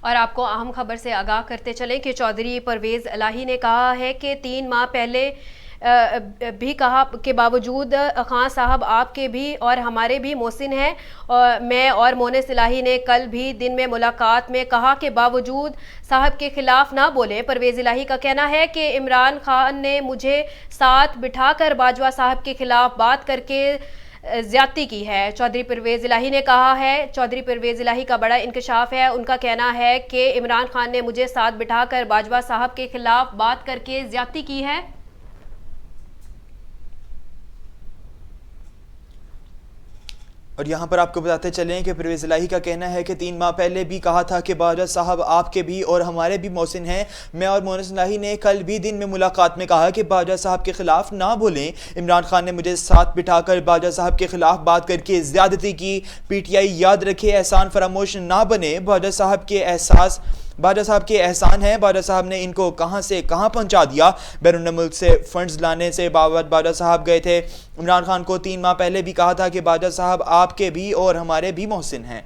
اور آپ کو اہم خبر سے آگاہ کرتے چلیں کہ چودھری پرویز الہی نے کہا ہے کہ 3 ماہ پہلے بھی کہا کے باوجود خان صاحب آپ کے بھی اور ہمارے بھی محسن ہیں. میں اور مونس الہی نے کل بھی دن میں ملاقات میں کہا کے باوجود صاحب کے خلاف نہ بولیں. پرویز الہی کا کہنا ہے کہ عمران خان نے مجھے ساتھ بٹھا کر باجوہ صاحب کے خلاف بات کر کے زیادتی کی ہے. چودھری پرویز الہی نے کہا ہے. چودھری پرویز الہی کا بڑا انکشاف ہے. ان کا کہنا ہے کہ عمران خان نے مجھے ساتھ بٹھا کر باجوہ صاحب کے خلاف بات کر کے زیادتی کی ہے. اور یہاں پر آپ کو بتاتے چلیں کہ پرویز الہی کا کہنا ہے کہ 3 ماہ پہلے بھی کہا تھا کہ باجوہ صاحب آپ کے بھی اور ہمارے بھی محسن ہیں. میں اور مونس الہی نے کل بھی دن میں ملاقات میں کہا کہ باجوہ صاحب کے خلاف نہ بولیں. عمران خان نے مجھے ساتھ بٹھا کر باجوہ صاحب کے خلاف بات کر کے زیادتی کی. پی ٹی آئی یاد رکھے، احسان فراموش نہ بنے. باجوہ صاحب کے احسان ہیں. باجوہ صاحب نے ان کو کہاں سے کہاں پہنچا دیا. بیرون ملک سے فنڈز لانے سے باجوہ صاحب گئے تھے. عمران خان کو 3 ماہ پہلے بھی کہا تھا کہ باجوہ صاحب آپ کے بھی اور ہمارے بھی محسن ہیں.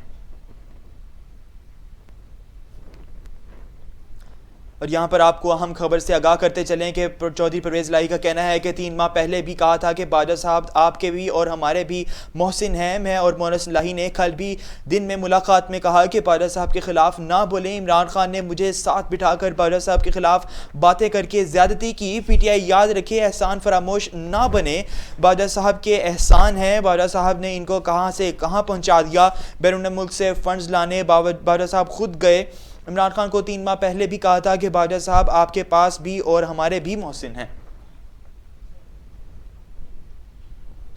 اور یہاں پر آپ کو اہم خبر سے آگاہ کرتے چلیں کہ چودھری پرویز الہی کا کہنا ہے کہ 3 ماہ پہلے بھی کہا تھا کہ باجوہ صاحب آپ کے بھی اور ہمارے بھی محسن ہیں. میں اور مونس الہی نے کل بھی دن میں ملاقات میں کہا کہ باجوہ صاحب کے خلاف نہ بولیں. عمران خان نے مجھے ساتھ بٹھا کر باجوہ صاحب کے خلاف باتیں کر کے زیادتی کی. پی ٹی آئی یاد رکھے، احسان فراموش نہ بنے. باجوہ صاحب کے احسان ہیں. باجوہ صاحب نے ان کو کہاں سے کہاں پہنچا دیا. بیرون ملک سے فنڈز لانے باجوہ صاحب خود گئے. عمران خان کو 3 ماہ پہلے بھی کہا تھا کہ باجوہ صاحب آپ کے پاس بھی اور ہمارے بھی محسن ہیں.